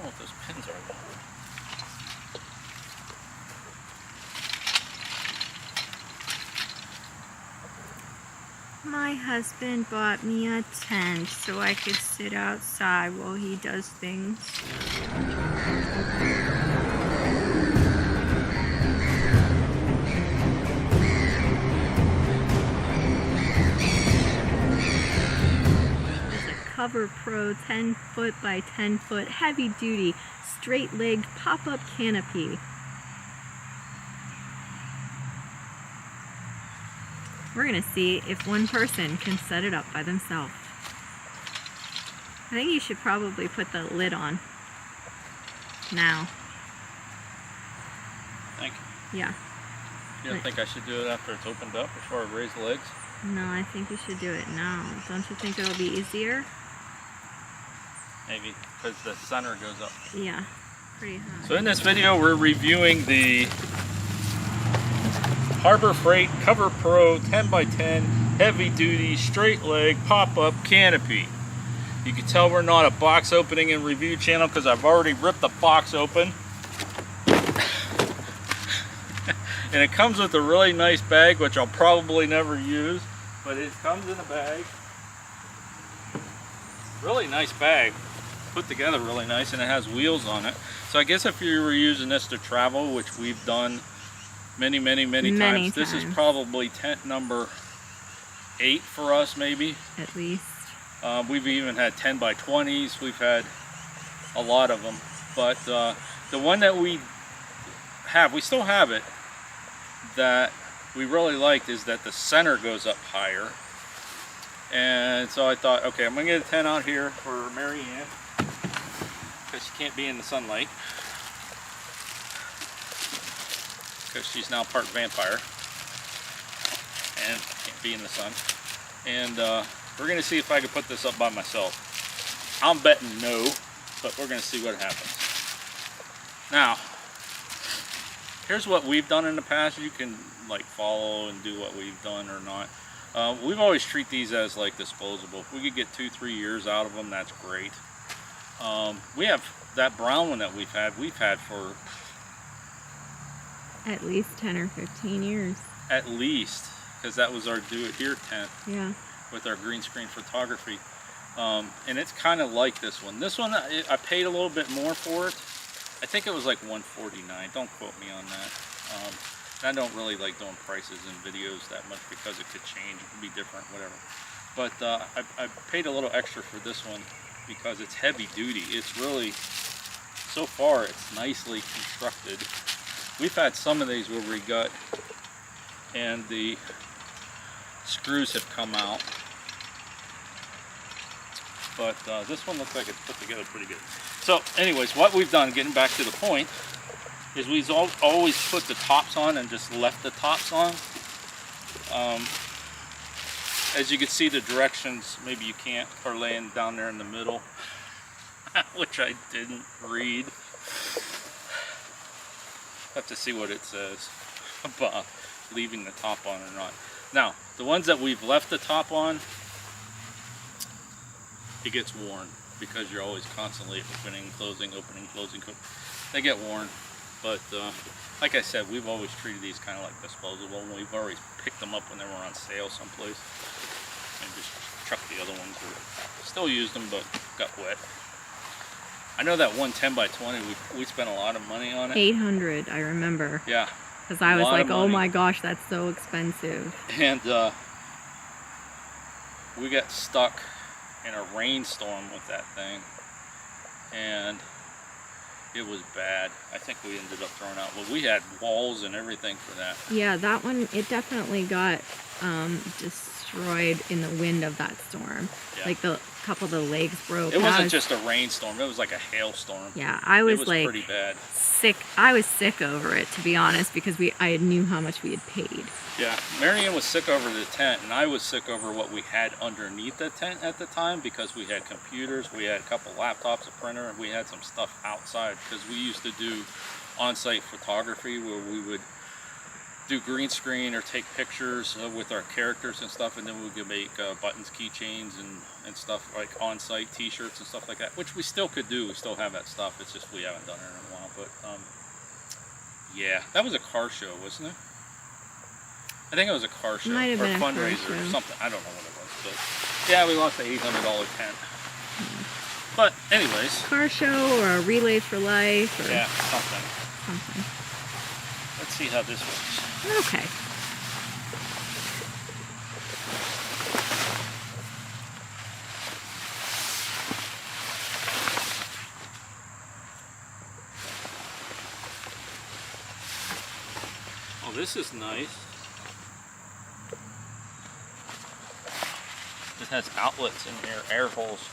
know what those pins are though. My husband bought me a tent so I could sit outside while he does things. It's a Cover Pro 10 foot by 10 foot heavy duty straight legged pop-up canopy. We're gonna see if one person can set it up by themselves. I think you should probably put the lid on now. Thank you. Yeah. You don't think I should do it after it's opened up before I raise the legs? No, I think you should do it now. Don't you think it'll be easier? Maybe, because the center goes up. Yeah, pretty high. So in this video, we're reviewing the Harbor Freight Cover Pro 10x10 heavy duty straight leg pop-up canopy. You can tell we're not a box opening and review channel because I've already ripped the box open. And it comes with a really nice bag, which I'll probably never use, but it comes in a bag. Really nice bag, put together really nice, and it has wheels on it. So I guess if you were using this to travel, which we've done many times. This is probably tent number 8 for us, maybe. At least. We've even had 10x20s. We've had a lot of them. But the one that we still have it, that we really liked is that the center goes up higher. And so I thought, okay, I'm going to get a tent out here for Mary Ann, because she can't be in the sunlight. Because she's now part vampire and can't be in the sun. And we're going to see if I can put this up by myself. I'm betting no, but we're going to see what happens. Now, here's what we've done in the past. You can like follow and do what we've done or not. We've always treat these as like disposable. If we could get 2-3 years out of them, that's great. We have that brown one that we've had for at least 10 or 15 years. At least, because that was our do-it-here tent. Yeah. With our green screen photography. And it's kind of like this one. This one, I paid a little bit more for it. I think it was like $149. Don't quote me on that. I don't really like doing prices in videos that much because it could change. It could be different, whatever. But I paid a little extra for this one because it's heavy duty. It's really, so far, it's nicely constructed. We've had some of these where we got and the screws have come out, but this one looks like it's put together pretty good. So anyways, what we've done, getting back to the point, is we've always put the tops on and just left the tops on. As you can see, the directions, maybe you can't, are laying down there in the middle, which I didn't read. Have to see what it says about leaving the top on or not. Now, the ones that we've left the top on, it gets worn because you're always constantly opening, closing. They get worn, but like I said, we've always treated these kind of like disposable, and we've always picked them up when they were on sale someplace and just chucked the other ones, or still used them but got wet. I know that one 10x20, we spent a lot of money on it. 800, I remember. Yeah. Because I was like, oh my gosh, that's so expensive. And we got stuck in a rainstorm with that thing. And it was bad. I think we ended up throwing out. Well, we had walls and everything for that. Yeah, that one, it definitely got destroyed in the wind of that storm. Yeah. Like the couple of the legs broke. It wasn't just a rainstorm, it was like a hailstorm. Yeah, I was, it was like pretty bad. Sick. I was sick over it, to be honest, because I knew how much we had paid. Yeah, Marianne was sick over the tent, and I was sick over what we had underneath the tent at the time, because we had computers, we had a couple laptops, a printer, and we had some stuff outside, because we used to do on-site photography where we would do green screen or take pictures with our characters and stuff, and then we could make buttons, keychains, and stuff like on-site T-shirts and stuff like that, which we still could do. We still have that stuff. It's just we haven't done it in a while. But yeah, that was a car show, wasn't it? I think it was a car show Might have or been a car fundraiser or show. something. I don't know what it was, but yeah, we lost an $800 tent. But anyways, Car show or a Relay for Life or yeah, something. something. Let's see how this works. Okay. Oh, this is nice. It has outlets in here, air holes.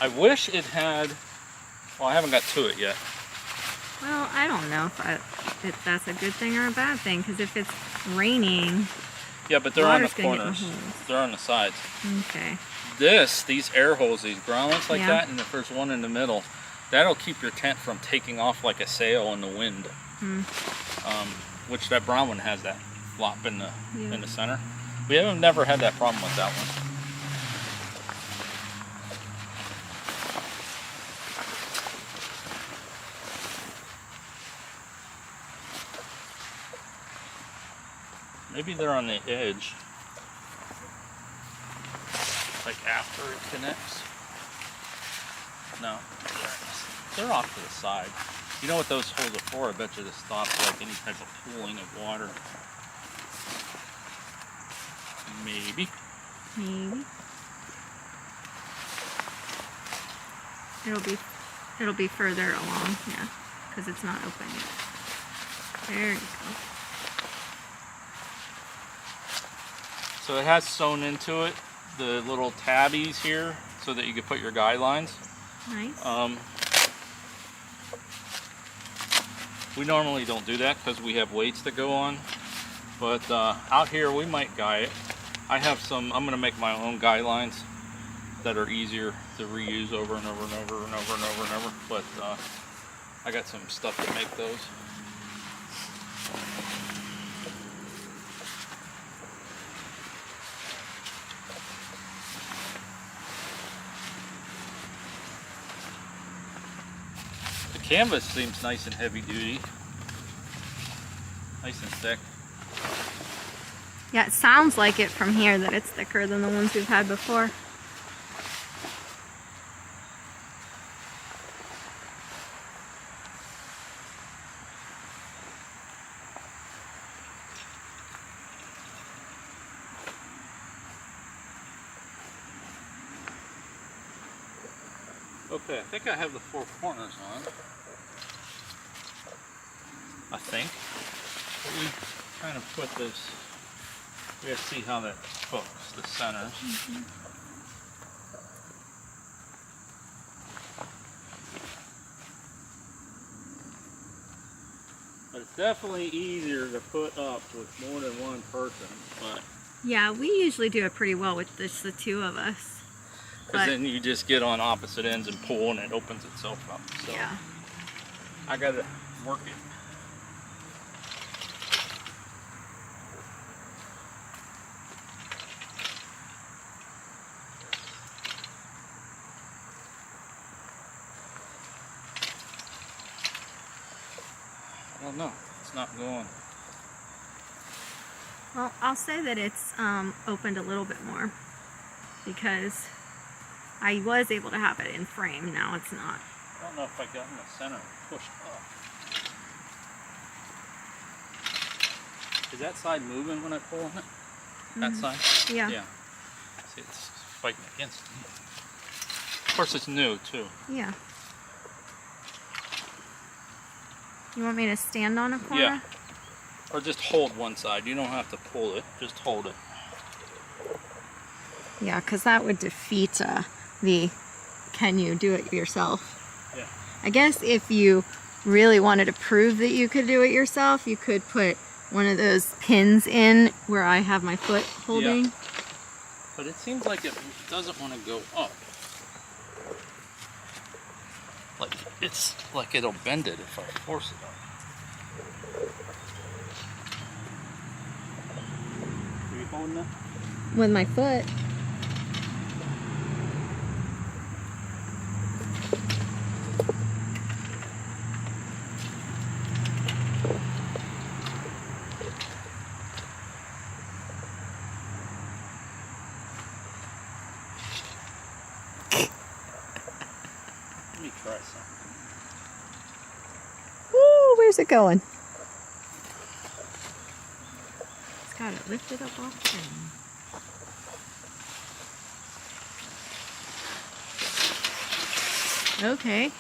I wish it had, well, I haven't got to it yet. Well, I don't know if that's a good thing or a bad thing, because if it's raining, Yeah, but they're on the water's gonna get in the corners. holes. They're on the sides. Okay. These air holes, these grommets like Yeah. that, and if there's one in the middle, that'll keep your tent from taking off like a sail in the wind. Which that brown one has that flop in the center. We haven't never had that problem with that one. Maybe they're on the edge, like after it connects. No, they're off to the side. You know what those holes are for? I bet you to stop like any type of pooling of water. Maybe. Maybe. It'll be further along, yeah, because it's not open yet. There you go. So it has sewn into it the little tabbies here so that you can put your guidelines. Nice. We normally don't do that because we have weights that go on, but out here we might guide it. I have some, I'm going to make my own guidelines that are easier to reuse over and over and over and over and over and over, but I got some stuff to make those. The canvas seems nice and heavy duty, nice and thick. Yeah, it sounds like it from here that it's thicker than the ones we've had before. Okay, I think I have the four corners on. I think. But we kind of put this, we gotta see how that hooks, the centers. But it's definitely easier to put up with more than one person, but Yeah, we usually do it pretty well with just the two of us. because then you just get on opposite ends and pull and it opens itself up. So Yeah. I gotta work it. I don't know, it's not going. Well, I'll say that it's opened a little bit more because I was able to have it in frame. Now it's not. I don't know if I got in the center pushed up. Is that side moving when I pull on it? That side? Yeah. Yeah. See, it's fighting against me. Of course, it's new too. Yeah. You want me to stand on a corner? Yeah. Or just hold one side. You don't have to pull it. Just hold it. Yeah, because that would defeat the can you do it yourself. Yeah. I guess if you really wanted to prove that you could do it yourself, you could put one of those pins in where I have my foot holding. Yeah. But it seems like it doesn't want to go up. Like it's like it'll bend it if I force it up. holding it? With my foot. Let me try something. Woo, where's it going? It's got it lifted up off the ground. Okay.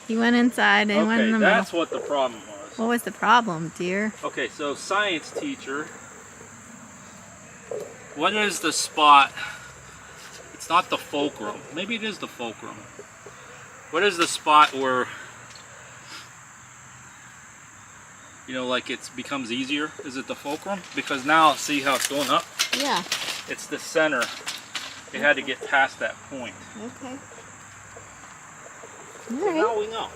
He went inside and went in the middle. That's what the problem was. What was the problem, dear? Okay, so science teacher, what is the spot? It's not the fulcrum. Maybe it is the fulcrum. What is the spot where, you know, like it becomes easier? Is it the fulcrum? Because now, see how it's going up? Yeah. It's the center. It had to get past that point. Okay. So All right. now we know.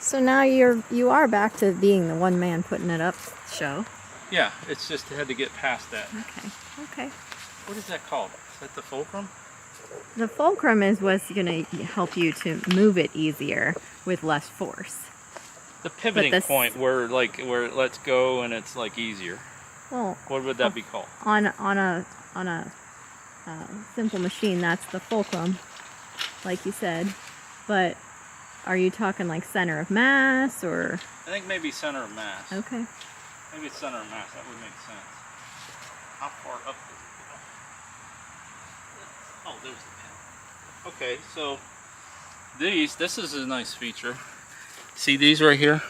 So now you are back to being the one man putting it up show. Yeah, it's just had to get past that. Okay. Okay. What is that called? Is that the fulcrum? The fulcrum is what's going to help you to move it easier with less force. The pivoting point where it lets go and it's like easier. Well, What would that be called? on a simple machine, that's the fulcrum, like you said. But are you talking like center of mass or? I think maybe center of mass. Okay. Maybe it's center of mass. That would make sense. How far up does it go? Oh, there's the pin. Okay, so this is a nice feature. See these right here?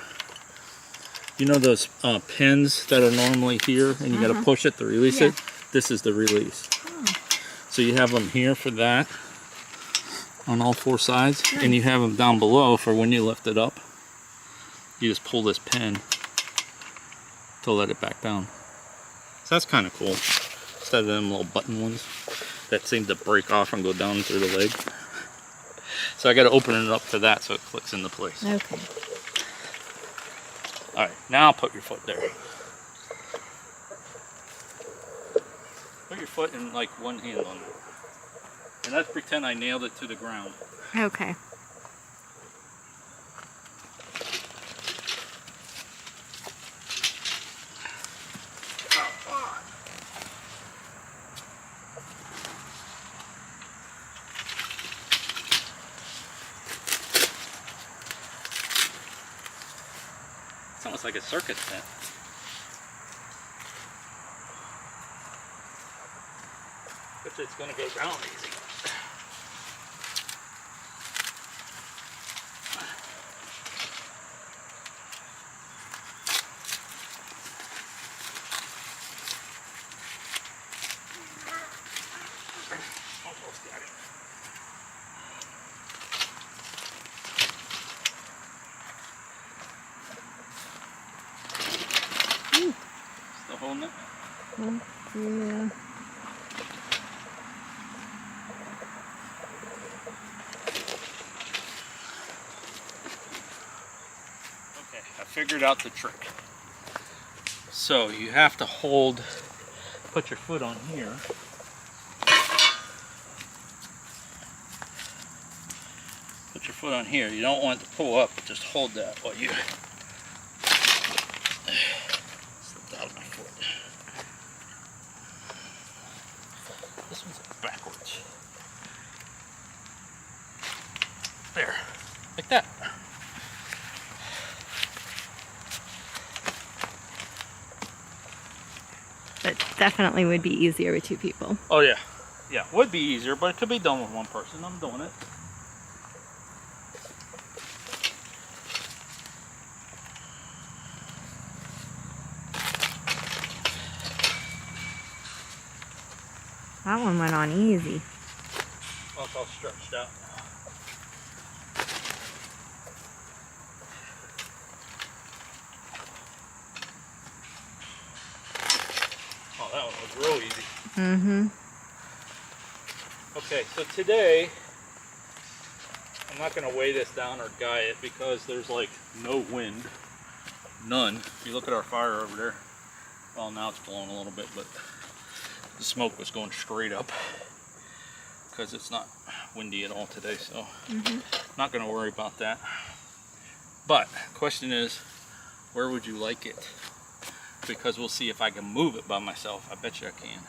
You know those pins that are normally here and you got to push it to release it? This is the release. Oh. So you have them here for that on all four sides, and you have them down below for when you lift it up. You just pull this pin to let it back down. So that's kind of cool. Instead of them little button ones that seem to break off and go down through the leg. So I got to open it up to that so it clicks into place. Okay. All right, now put your foot there. Put your foot in like one hand on it. And let's pretend I nailed it to the ground. Okay. It's almost like a circus tent. But it's going to go down easy. Almost got it. Still holding it? Yeah. Okay, I figured out the trick. So you have to put your foot on here. Put your foot on here. You don't want it to pull up, just hold that while you slipped out of my foot. This one's backwards. There, like that. But definitely would be easier with two people. Oh yeah, yeah, would be easier, but it could be done with one person. I'm doing it. That one went on easy. Well, it's all stretched out now. Oh, that one was real easy. Mm-hmm. Okay, so today, I'm not going to weigh this down or guy it because there's like no wind. None. If you look at our fire over there, well now it's blowing a little bit, but the smoke was going straight up because it's not windy at all today, so not going to worry about that. But question is, where would you like it? Because we'll see if I can move it by myself. I bet you I can.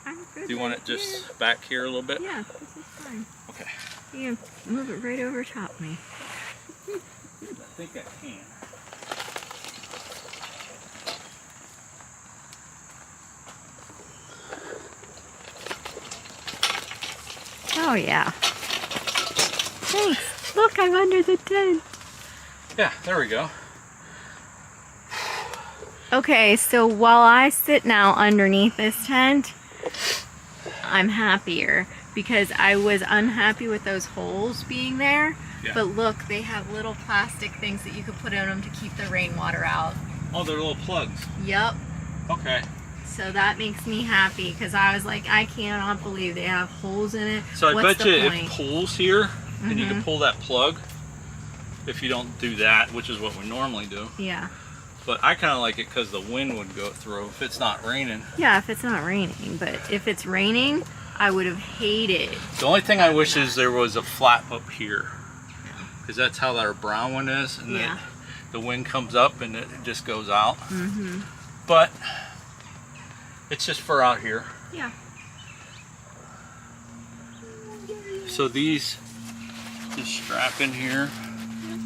I'm good. Do you want it just back here a little bit? Yeah, this is fine. Okay. You can move it right over top of me. I think I can. Oh yeah. Thanks. Look, I'm under the tent. Yeah, there we go. Okay, so while I sit now underneath this tent, I'm happier because I was unhappy with those holes being there. Yeah. But look, they have little plastic things that you could put in them to keep the rainwater out. Oh, they're little plugs. Yep. Okay. So that makes me happy because I was like, I cannot believe they have holes in it. So I What's bet you the it point? pulls here, and you can pull that plug if you don't do that, which is what we normally do. Yeah. But I kind of like it because the wind would go through if it's not raining. Yeah, if it's not raining. But if it's raining, I would have hated. The only thing I wish is there was a flap up here. Because that's how our brown one is. And Yeah. the wind comes up and it just goes out. But it's just for out here. Yeah. So these just strap in here.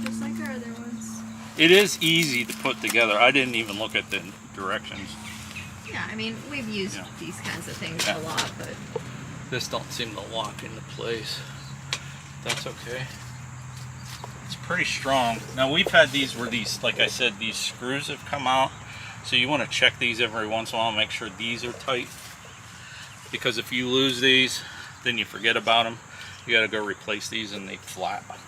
Just like our other ones. It is easy to put together. I didn't even look at the directions. Yeah, I mean, we've used these kinds of things a lot, but... This don't seem to lock into place. That's okay. It's pretty strong. Now we've had these where these, like I said, these screws have come out. So you want to check these every once in a while, make sure these are tight. Because if you lose these, then you forget about them. You got to go replace these and they flap.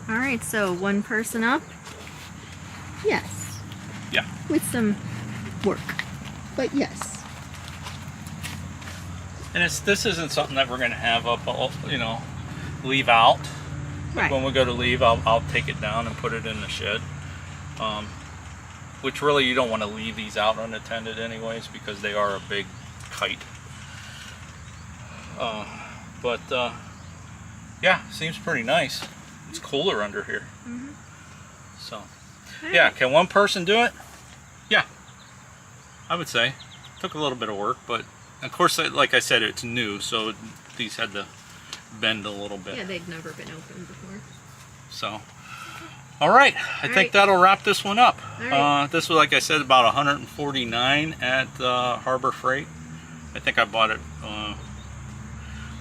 All right, so one person up. Yes. Yeah. With some work, but yes. And this isn't something that we're going to have up, you know, leave out. Right. When we go to leave, I'll take it down and put it in the shed. Which really you don't want to leave these out unattended anyways because they are a big kite. Yeah, seems pretty nice. It's cooler under here. So, yeah, can one person do it? Yeah, I would say. Took a little bit of work, but of course, like I said, it's new, so these had to bend a little bit. Yeah, they'd never been opened before. So, all right, I think that'll wrap this one up. Right. This was, like I said, about 149 at Harbor Freight. I think I bought it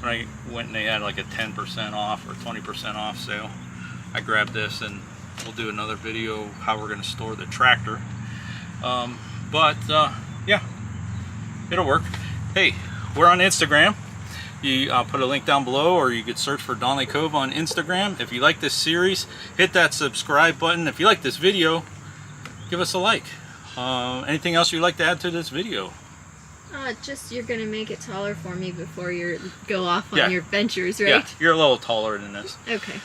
when I went and they had like a 10% off or 20% off sale. I grabbed this and we'll do another video how we're going to store the tractor. Yeah, it'll work. Hey, we're on Instagram. I'll put a link down below, or you could search for Donley Cove on Instagram. If you like this series, hit that subscribe button. If you like this video, give us a like. Anything else you'd like to add to this video? Just you're gonna make it taller for me before you go off on your ventures, right? Yeah, you're a little taller than this. Okay.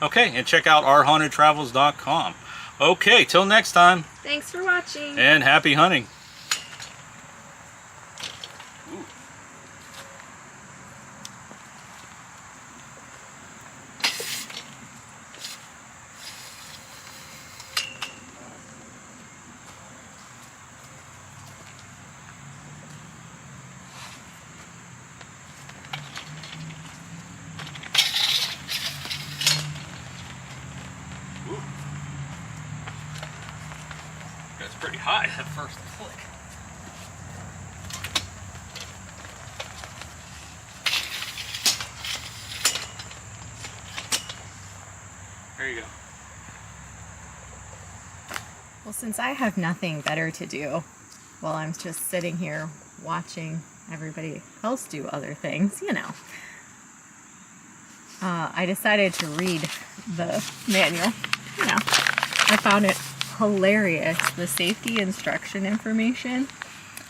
Okay, and check out ourhauntedtravels.com. Okay, till next time. Thanks for watching. And happy hunting. That's pretty high, that first click. There you go. Well, since I have nothing better to do while I'm just sitting here watching everybody else do other things, you know, I decided to read the manual. You know, I found it hilarious. The safety instruction information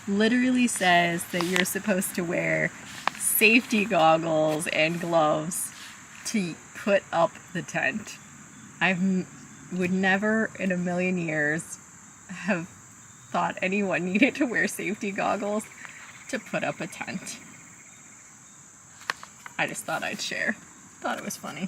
literally says that you're supposed to wear safety goggles and gloves to put up the tent. Would never in a million years have thought anyone needed to wear safety goggles to put up a tent. I just thought I'd share. Thought it was funny.